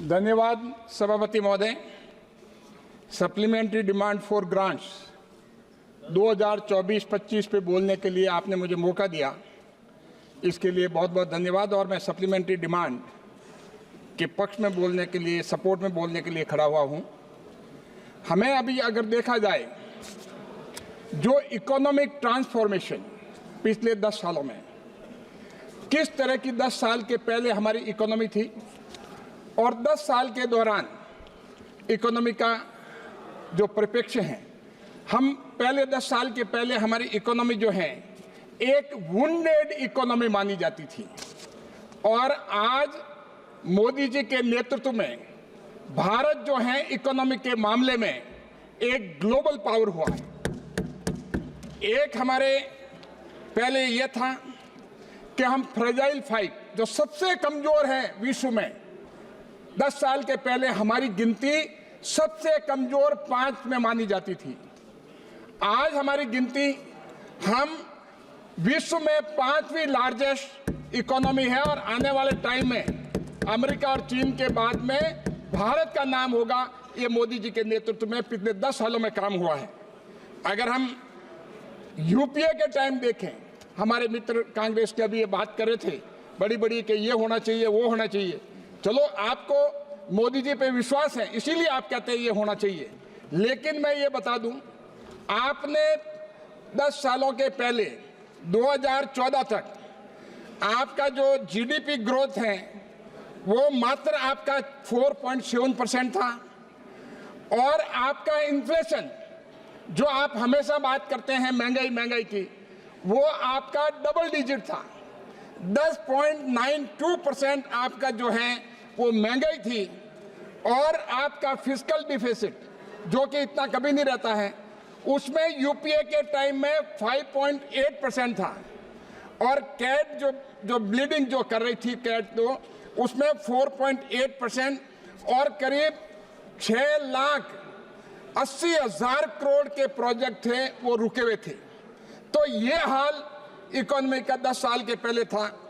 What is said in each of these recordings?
धन्यवाद सभापति महोदय। सप्लीमेंट्री डिमांड फॉर ग्रांट्स 2024-25 पे बोलने के लिए आपने मुझे मौका दिया, इसके लिए बहुत बहुत धन्यवाद। और मैं सप्लीमेंट्री डिमांड के पक्ष में बोलने के लिए, सपोर्ट में बोलने के लिए खड़ा हुआ हूँ। हमें अभी अगर देखा जाए जो इकोनॉमिक ट्रांसफॉर्मेशन पिछले 10 सालों में, किस तरह की 10 साल के पहले हमारी इकोनॉमी थी और 10 साल के दौरान इकोनॉमी का जो परिप्रेक्ष्य है, हम पहले 10 साल के पहले हमारी इकोनॉमी जो है एक वुंडेड इकोनॉमी मानी जाती थी, और आज मोदी जी के नेतृत्व में भारत जो है इकोनॉमी के मामले में एक ग्लोबल पावर हुआ है। एक हमारे पहले यह था कि हम फ्रेजाइल 5 जो सबसे कमजोर है विश्व में, 10 साल के पहले हमारी गिनती सबसे कमजोर 5 में मानी जाती थी। आज हमारी गिनती, हम विश्व में 5वीं लार्जेस्ट इकोनॉमी है, और आने वाले टाइम में अमेरिका और चीन के बाद में भारत का नाम होगा। ये मोदी जी के नेतृत्व में पिछले 10 सालों में काम हुआ है। अगर हम यूपीए के टाइम देखें, हमारे मित्र कांग्रेस के अभी ये बात कर रहे थे बड़ी बड़ी कि ये होना चाहिए, वो होना चाहिए। चलो, आपको मोदी जी पे विश्वास है, इसीलिए आप कहते हैं ये होना चाहिए। लेकिन मैं ये बता दूं, आपने 10 सालों के पहले 2014 तक आपका जो जीडीपी ग्रोथ है वो मात्र आपका 4.7% था, और आपका इन्फ्लेशन जो आप हमेशा बात करते हैं महंगाई की, वो आपका डबल डिजिट था। 10.92% आपका जो है वो महंगाई थी, और आपका फिस्कल डिफिसिट जो कि इतना कभी नहीं रहता है, उसमें यूपीए के टाइम में 5.8% था, और कैट जो ब्लीडिंग जो कर रही थी कैट, तो उसमें 4.8%, और करीब 6,80,000 करोड़ के प्रोजेक्ट थे वो रुके हुए थे। तो ये हाल इकोनॉमी का 10 साल के पहले था।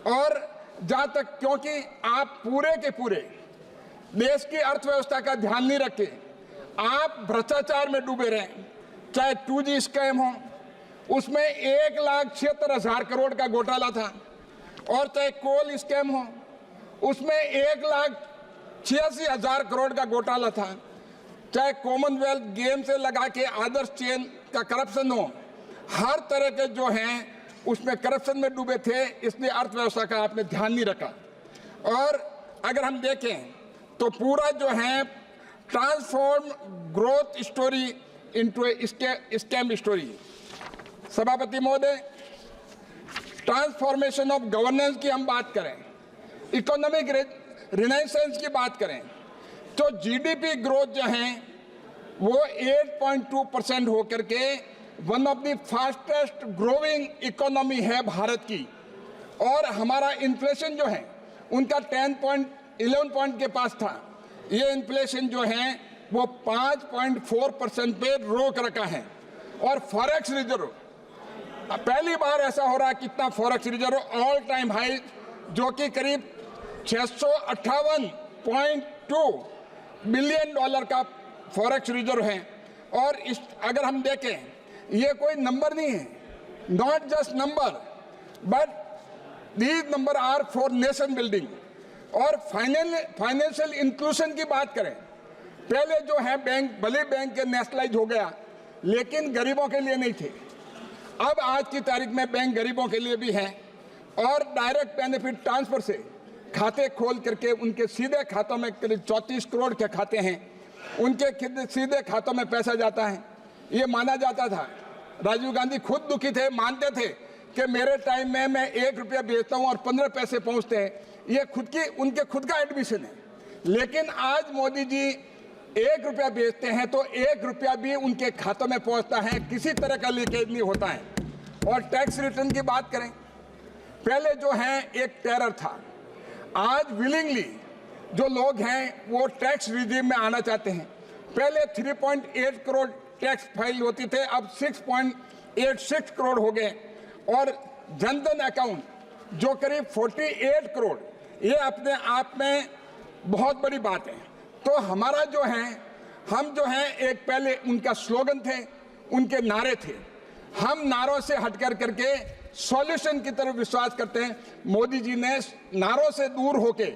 और जहाँ तक, क्योंकि आप पूरे के पूरे देश की अर्थव्यवस्था का ध्यान नहीं रखे, आप भ्रष्टाचार में डूबे रहे। चाहे 2G स्कैम हो, उसमें 1,76,000 करोड़ का घोटाला था, और चाहे कोल स्कैम हो, उसमें 1,86,000 करोड़ का घोटाला था, चाहे कॉमनवेल्थ गेम से लगा के आदर्श चेन का करप्शन हो, हर तरह के जो हैं उसमें करप्शन में डूबे थे। इसलिए अर्थव्यवस्था का आपने ध्यान नहीं रखा। और अगर हम देखें तो पूरा जो है transform growth story into scam story. सभापति महोदय, ट्रांसफॉर्मेशन ऑफ गवर्नेंस की हम बात करें, इकोनॉमिक रिनेसेंस की बात करें, तो जीडीपी ग्रोथ जो है वो 8.2% होकर के one of the fastest growing economy है भारत की। और हमारा इन्फ्लेशन जो है उनका 11 पॉइंट के पास था, ये इन्फ्लेशन जो है वो 5.4% पे रोक रखा है। और फॉरेक्स रिजर्व, पहली बार ऐसा हो रहा है, कितना forex reserve all time high, जो कि करीब 658.2 बिलियन डॉलर का फॉरेक्स रिजर्व है। और अगर हम देखें, ये कोई नंबर नहीं है, not just number, but these numbers are for nation building. और फाइनेंशियल इंक्लूजन की बात करें, पहले जो है बैंक, भले बैंक के नेशनलाइज हो गया, लेकिन गरीबों के लिए नहीं थे। अब आज की तारीख में बैंक गरीबों के लिए भी हैं, और डायरेक्ट बेनिफिट ट्रांसफर से खाते खोल करके उनके सीधे खातों में, करीब 34 करोड़ के खाते हैं, उनके सीधे खातों में पैसा जाता है। ये माना जाता था, राजीव गांधी खुद दुखी थे, मानते थे कि मेरे टाइम में मैं 1 रुपया बेचता हूँ और 15 पैसे पहुँचते हैं। ये उनके खुद का एडमिशन है। लेकिन आज मोदी जी 1 रुपया बेचते हैं तो 1 रुपया भी उनके खातों में पहुँचता है, किसी तरह का लीकेज नहीं होता है। और टैक्स रिटर्न की बात करें, पहले जो है एक टेरर था, आज विलिंगली जो लोग हैं वो टैक्स रिजीम में आना चाहते हैं। पहले 3.8 करोड़ टैक्स फाइल होती थे, अब 6.86 करोड़ हो गए। और जनधन अकाउंट जो करीब 48 करोड़, ये अपने आप में बहुत बड़ी बात है। तो हमारा जो है, हम जो है एक पहले उनका स्लोगन थे, उनके नारे थे, हम नारों से हटकर करके सॉल्यूशन की तरफ विश्वास करते हैं। मोदी जी ने नारों से दूर होके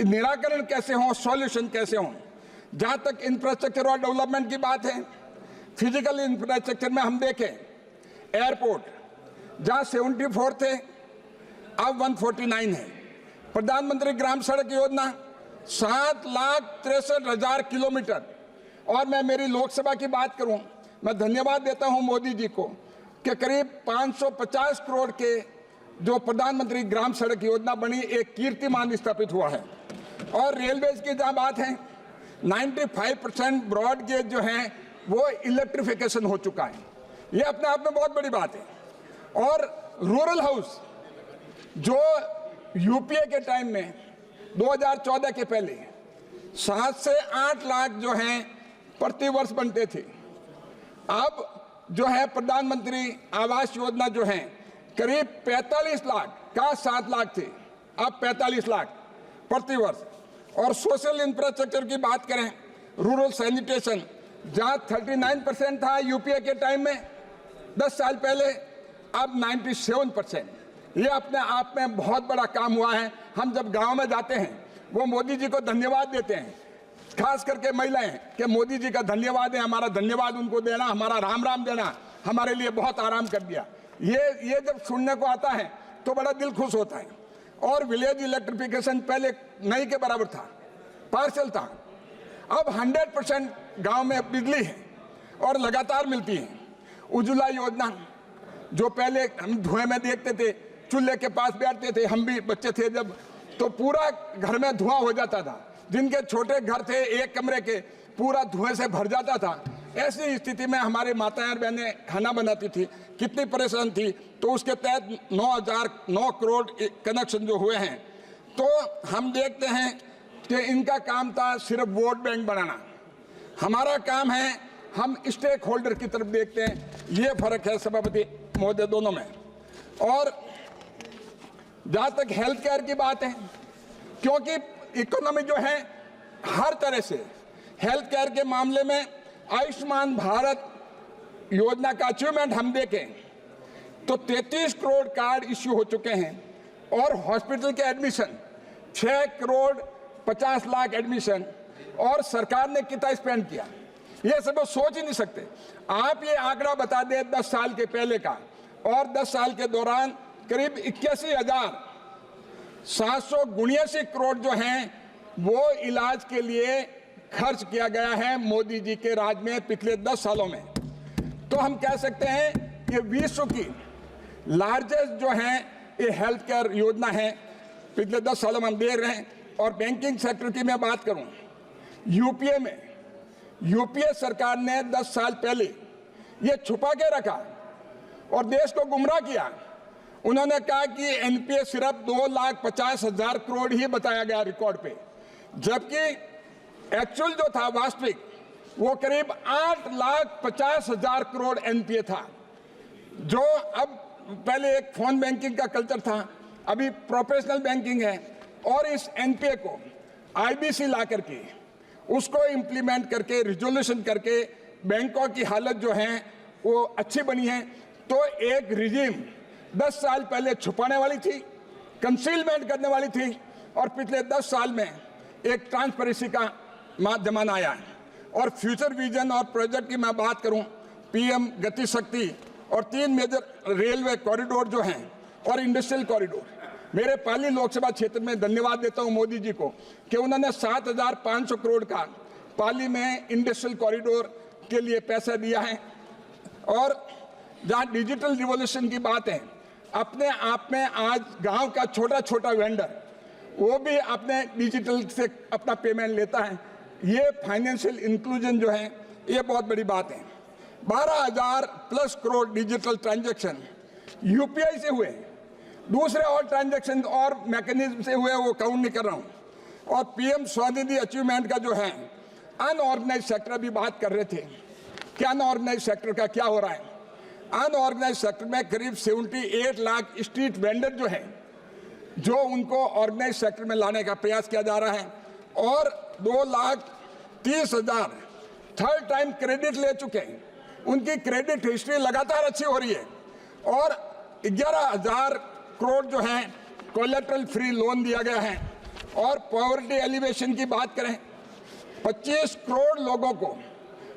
निराकरण कैसे हो, सॉल्यूशन कैसे हो। जहां तक इंफ्रास्ट्रक्चर और डेवलपमेंट की बात है, फिजिकल इंफ्रास्ट्रक्चर में हम देखें, एयरपोर्ट जहां 74 थे अब 149 है। प्रधानमंत्री ग्राम सड़क योजना 7,63,000 किलोमीटर। और मैं मेरी लोकसभा की बात करूं, मैं धन्यवाद देता हूं मोदी जी को कि करीब 550 करोड़ के जो प्रधानमंत्री ग्राम सड़क योजना बनी, एक कीर्तिमान स्थापित हुआ है। और रेलवेज की जहां बात है, 95% ब्रॉड गेज जो है वो इलेक्ट्रिफिकेशन हो चुका है। ये अपने आप में बहुत बड़ी बात है। और रूरल हाउस जो यूपीए के टाइम में 2014 के पहले 7 से 8 लाख जो हैं प्रति वर्ष बनते थे, अब जो है प्रधानमंत्री आवास योजना जो है करीब 45 लाख का 7 लाख थे, अब 45 लाख प्रति वर्ष। और सोशल इंफ्रास्ट्रक्चर की बात करें, रूरल सैनिटेशन जहां 39% था यूपीए के टाइम में 10 साल पहले, अब 97%। ये अपने आप में बहुत बड़ा काम हुआ है। हम जब गांव में जाते हैं वो मोदी जी को धन्यवाद देते हैं, खास करके महिलाएं, कि मोदी जी का धन्यवाद है, हमारा धन्यवाद उनको देना, हमारा राम राम देना हमारे लिए बहुत आराम कर दिया। ये जब सुनने को आता है तो बड़ा दिल खुश होता है। और विलेज इलेक्ट्रिफिकेशन पहले नहीं के बराबर था, पार्शल था, अब 100% गांव में बिजली है और लगातार मिलती है। उज्ज्वला योजना जो पहले हम धुएं में देखते थे, चूल्हे के पास बैठते थे, हम भी बच्चे थे जब, तो पूरा घर में धुआं हो जाता था। जिनके छोटे घर थे एक कमरे के, पूरा धुएं से भर जाता था। ऐसी स्थिति में हमारे माताएं और बहनें खाना बनाती थी, कितनी परेशान थी। तो उसके तहत 9 करोड़ कनेक्शन जो हुए हैं। तो हम देखते हैं कि इनका काम था सिर्फ वोट बैंक बनाना, हमारा काम है हम स्टेक होल्डर की तरफ देखते हैं। ये फर्क है सभापति महोदय दोनों में। और जहां तक हेल्थ केयर की बात है, क्योंकि इकोनॉमी जो है हर तरह से हेल्थ केयर के मामले में आयुष्मान भारत योजना का अचीवमेंट हम देखें तो 33 करोड़ कार्ड इश्यू हो चुके हैं। और हॉस्पिटल के एडमिशन 6 करोड़ 50 लाख एडमिशन, और सरकार ने कितना स्पेंड किया ये सब सोच ही नहीं सकते। आप ये आंकड़ा बता दें 10 साल के पहले का, और 10 साल के दौरान करीब 81,779 करोड़ जो हैं वो इलाज के लिए खर्च किया गया है मोदी जी के राज में पिछले 10 सालों में। तो हम कह सकते हैं ये विश्व की लार्जेस्ट जो है ये हेल्थ केयर योजना है, पिछले 10 सालों में हम दे रहे हैं। और बैंकिंग सेक्टर की मैं बात करूं, यूपीए में यूपीए सरकार ने 10 साल पहले ये छुपा के रखा और देश को गुमराह किया। उन्होंने कहा कि एनपीए सिर्फ 2,50,000 करोड़ ही बताया गया रिकॉर्ड पे, जबकि एक्चुअल जो था वास्तविक वो करीब 8,50,000 करोड़ एनपीए था। जो अब पहले एक फोन बैंकिंग का कल्चर था, अभी प्रोफेशनल बैंकिंग है। और इस एनपीए को आईबीसी ला करके उसको इम्प्लीमेंट करके रिजोल्यूशन करके बैंकों की हालत जो है वो अच्छी बनी है। तो एक रिजीम 10 साल पहले छुपाने वाली थी, कंसीलमेंट करने वाली थी, और पिछले 10 साल में एक ट्रांसपेरेंसी का जमाना आया है। और फ्यूचर विजन और प्रोजेक्ट की मैं बात करूं, पीएम गति शक्ति और 3 मेजर रेलवे कॉरिडोर जो हैं और इंडस्ट्रियल कॉरिडोर, मेरे पाली लोकसभा क्षेत्र में धन्यवाद देता हूं मोदी जी को कि उन्होंने 7,500 करोड़ का पाली में इंडस्ट्रियल कॉरिडोर के लिए पैसा दिया है। और जहां डिजिटल रिवॉल्यूशन की बात है, अपने आप में आज गांव का छोटा छोटा वेंडर वो भी अपने डिजिटल से अपना पेमेंट लेता है। ये फाइनेंशियल इंक्लूजन जो है ये बहुत बड़ी बात है। 12,000 plus crore digital transaction UPI से हुए, दूसरे और ट्रांजैक्शन और मैकेनिज्म से हुए वो काउंट नहीं कर रहा हूँ। और पीएम स्वनिधि अचीवमेंट का जो है, अनऑर्गेनाइज सेक्टर भी बात कर रहे थे कि अनऑर्गेनाइज सेक्टर का क्या हो रहा है। अनऑर्गेनाइज सेक्टर में करीब 78 लाख स्ट्रीट वेंडर जो है जो उनको ऑर्गेनाइज सेक्टर में लाने का प्रयास किया जा रहा है, और 2,30,000 थर्ड टाइम क्रेडिट ले चुके हैं। उनकी क्रेडिट हिस्ट्री लगातार अच्छी हो रही है, और 11,000 करोड़ जो है कोलेटरल फ्री लोन दिया गया है। और पॉवर्टी एलिवेशन की बात करें, 25 करोड़ लोगों को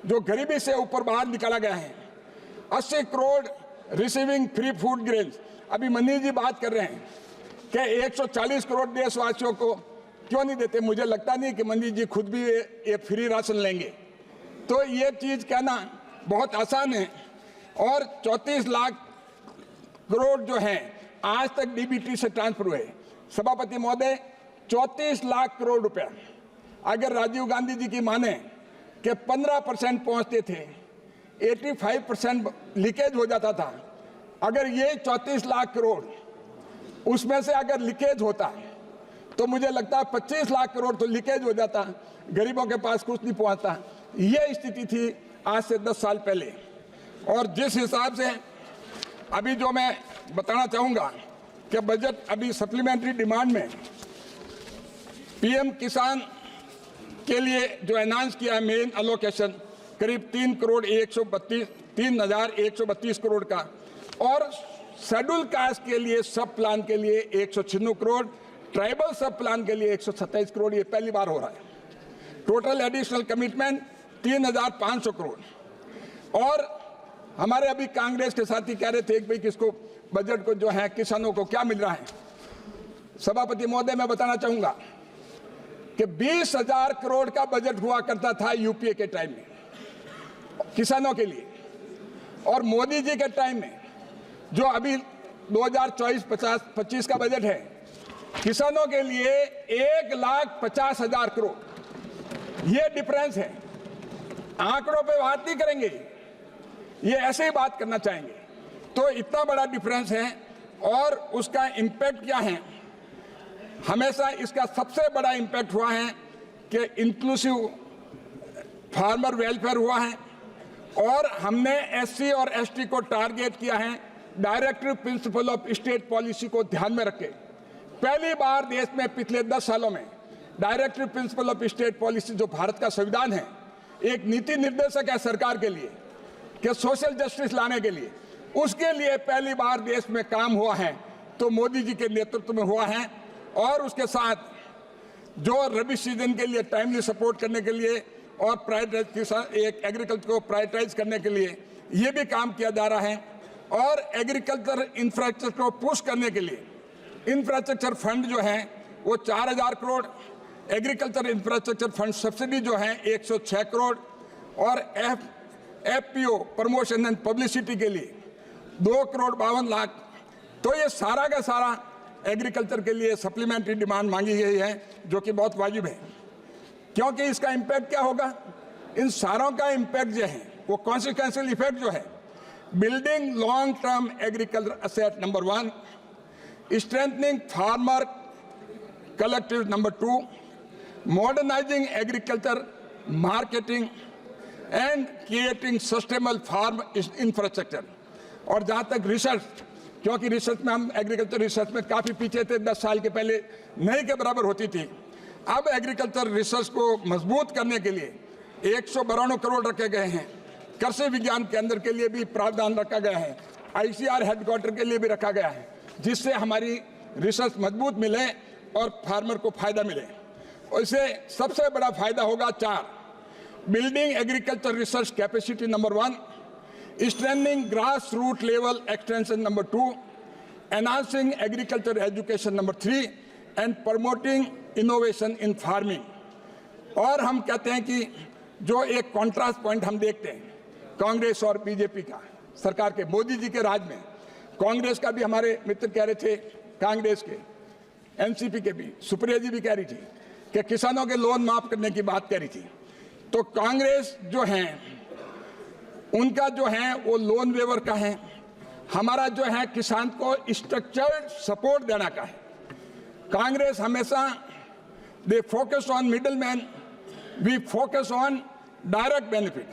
जो गरीबी से ऊपर बाहर निकाला गया है, 80 crore receiving free food grains. अभी मनीष जी बात कर रहे हैं कि 140 करोड़ देशवासियों को क्यों नहीं देते। मुझे लगता नहीं कि मनीष जी खुद भी ये फ्री राशन लेंगे, तो ये चीज़ कहना बहुत आसान है। और 34 लाख करोड़ जो हैं आज तक डीबीटी से ट्रांसफर हुए। सभापति महोदय, 34 लाख करोड़ रुपया अगर राजीव गांधी जी की माने कि 15% पहुंचते थे, 85% लीकेज हो जाता था। अगर ये 34 लाख करोड़ उसमें से अगर लीकेज होता तो मुझे लगता है 25 लाख करोड़ तो लीकेज हो जाता, गरीबों के पास कुछ नहीं पहुंचता। ये स्थिति थी आज से 10 साल पहले। और जिस हिसाब से अभी जो मैं बताना चाहूँगा कि बजट अभी सप्लीमेंट्री डिमांड में पीएम किसान के लिए जो अनाउंस किया है मेन अलोकेशन करीब 3,132 करोड़ का, और शेड्यूल कास्ट के लिए सब प्लान के लिए 196 करोड़, ट्राइबल सब प्लान के लिए 127 करोड़, ये पहली बार हो रहा है। Total additional commitment 3,500 crore. और हमारे अभी कांग्रेस के साथी कह रहे थे कि भाई किसको बजट को जो है किसानों को क्या मिल रहा है। सभापति महोदय, मैं बताना चाहूंगा कि 20,000 करोड़ का बजट हुआ करता था यूपीए के टाइम में किसानों के लिए, और मोदी जी के टाइम में जो अभी 2024-25 का बजट है किसानों के लिए 1,50,000 करोड़। ये डिफरेंस है। आंकड़ों पे बात नहीं करेंगे, ये ऐसे ही बात करना चाहेंगे। तो इतना बड़ा डिफरेंस है, और उसका इम्पैक्ट क्या है। हमेशा इसका सबसे बड़ा इम्पैक्ट हुआ है कि इंक्लूसिव फार्मर वेलफेयर हुआ है, और हमने एससी और एसटी को टारगेट किया है directive principle of state policy को ध्यान में रखे। पहली बार देश में पिछले 10 सालों में directive principle of state policy जो भारत का संविधान है, एक नीति निर्देशक है सरकार के लिए कि सोशल जस्टिस लाने के लिए, उसके लिए पहली बार देश में काम हुआ है तो मोदी जी के नेतृत्व में हुआ है। और उसके साथ जो रबी सीजन के लिए टाइमली सपोर्ट करने के लिए और प्रायोरिटाइज एक एग्रीकल्चर को प्रायोरिटाइज करने के लिए ये भी काम किया जा रहा है। और एग्रीकल्चर इंफ्रास्ट्रक्चर को पुश करने के लिए इंफ्रास्ट्रक्चर फंड जो है वो 4,000 crore, agriculture infrastructure fund subsidy जो है 106 करोड़, और एफपीओ प्रमोशन एंड पब्लिसिटी के लिए 2,52 लाख। तो ये सारा का सारा एग्रीकल्चर के लिए सप्लीमेंट्री डिमांड मांगी गई है, जो कि बहुत वाजिब है। क्योंकि इसका इम्पैक्ट क्या होगा, इन सारों का इम्पैक्ट जो है वो कॉन्सिक्वेंशियल इफेक्ट जो है, building long term agriculture asset number 1, strengthening farmer collective number 2, modernising agriculture marketing and creating sustainable farm infrastructure. और जहाँ तक रिसर्च, क्योंकि रिसर्च में हम एग्रीकल्चर रिसर्च में काफ़ी पीछे थे, 10 साल के पहले नहीं के बराबर होती थी। अब एग्रीकल्चर रिसर्च को मजबूत करने के लिए 192 करोड़ रखे गए हैं। कृषि विज्ञान केंद्र के लिए भी प्रावधान रखा गया है, आईसीआर हेडक्वार्टर के लिए भी रखा गया है, जिससे हमारी रिसर्च मजबूत मिले और फार्मर को फायदा मिले। और इससे सबसे बड़ा फायदा होगा 4, building agriculture research capacity number 1, strengthening grass root level extension number 2, enhancing agriculture education number 3 and promoting innovation in farming. और हम कहते हैं कि जो एक कॉन्ट्रास्ट पॉइंट हम देखते हैं कांग्रेस और बीजेपी का, सरकार के मोदी जी के राज में, कांग्रेस का भी हमारे मित्र कह रहे थे, कांग्रेस के एनसीपी के भी, सुप्रिया जी भी कह रही थी कि किसानों के लोन माफ करने की बात कह रही थी। तो कांग्रेस जो है उनका जो है वो लोन वेवर का है, हमारा जो है किसान को स्ट्रक्चर्ड सपोर्ट देना का है। कांग्रेस हमेशा they focus on middle man, we focus on direct benefit,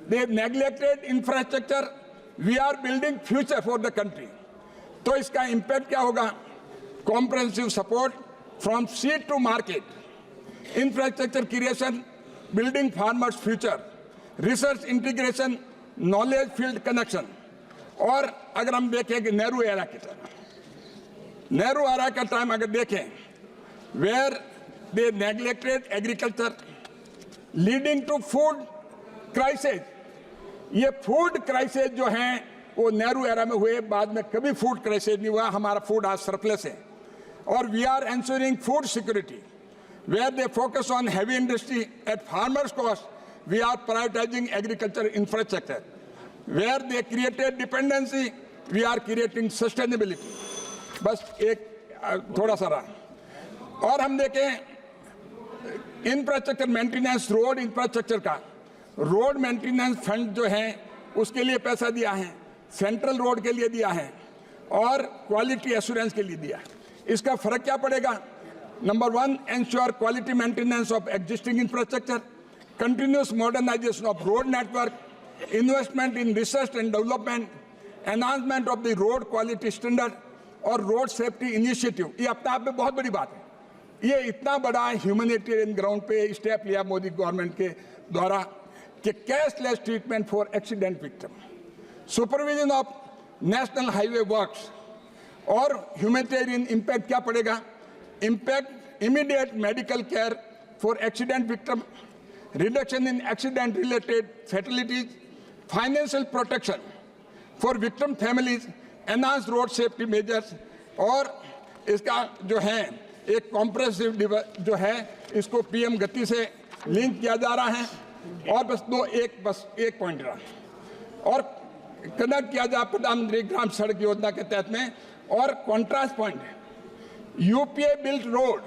they neglected infrastructure, we are building future for the country. तो इसका इम्पैक्ट क्या होगा, comprehensive support from seed to market, infrastructure creation, building farmers' future, research integration, knowledge field connection. और अगर हम देखें कि Nehru era की तरह, नेहरू एरा का टाइम अगर देखें, where they neglected agriculture, leading to food crisis. ये फूड क्राइसिस जो हैं वो नेहरू एरा में हुए, बाद में कभी फूड क्राइसिस नहीं हुआ. हमारा फूड आज सरप्लस है. और we are ensuring food security, where they focus on heavy industry at farmers cost. We are prioritising agriculture infrastructure, where they created dependency, we are creating sustainability. बस एक थोड़ा सा रहा. और हम देखें इंफ्रास्ट्रक्चर मेंटेनेंस, रोड इंफ्रास्ट्रक्चर का, road maintenance fund जो है उसके लिए पैसा दिया है, सेंट्रल रोड के लिए दिया है और क्वालिटी एश्योरेंस के लिए दिया है. इसका फर्क क्या पड़ेगा? Number 1, ensure quality maintenance of existing infrastructure, continuous modernisation of road network, investment in research and development, enhancement of the road quality standard और रोड सेफ्टी इनिशिएटिव. ये अपने आप में बहुत बड़ी बात है. ये इतना बड़ा ह्यूमैनिटेरियन ग्राउंड पे स्टेप लिया मोदी गवर्नमेंट के द्वारा कि cashless treatment for accident victim, supervision of national highway works. और ह्यूमैनिटेरियन इम्पैक्ट क्या पड़ेगा? Impact immediate medical care for accident victim, reduction in accident related fatalities, financial protection for victim families, enhance road safety measures. और इसका जो है एक compressive जो है इसको पीएम गति से लिंक किया जा रहा है. और बस एक पॉइंट रहा, और कनेक्ट किया जा प्रधानमंत्री ग्राम सड़क योजना के तहत में. और कॉन्ट्रास्ट पॉइंट है, UPA built road,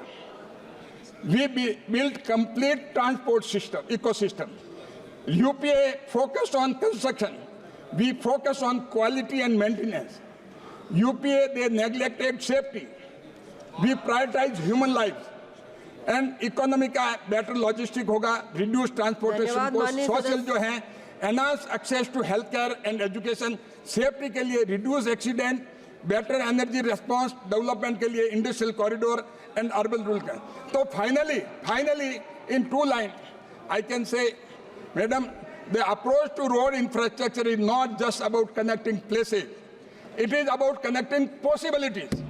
we built complete transport system ecosystem. UPA focused on construction, we focus on quality and maintenance. UPA they neglected safety, we prioritise human life. And economy का better logistic होगा, reduce transportation cost, social जो है enhance access to health care and education, safety के लिए reduce accident, better energy response, development के लिए industrial corridor and urban rural का. तो finally in 2 line I can say, madam, the approach to road infrastructure is not just about connecting places, it is about connecting possibilities.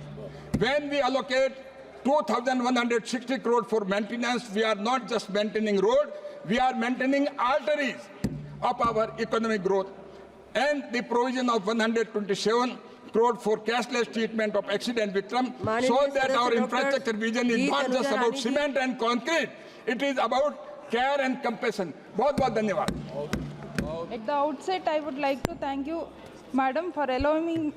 When we allocate 2,160 crore for maintenance, we are not just maintaining road, we are maintaining arteries of our economic growth. And the provision of 127 crore for cashless treatment of accident victims, so that our infrastructure vision is not just about cement and concrete, it is about care and compassion. बहुत बहुत धन्यवाद. At the outset, I would like to thank you, Madam, for allowing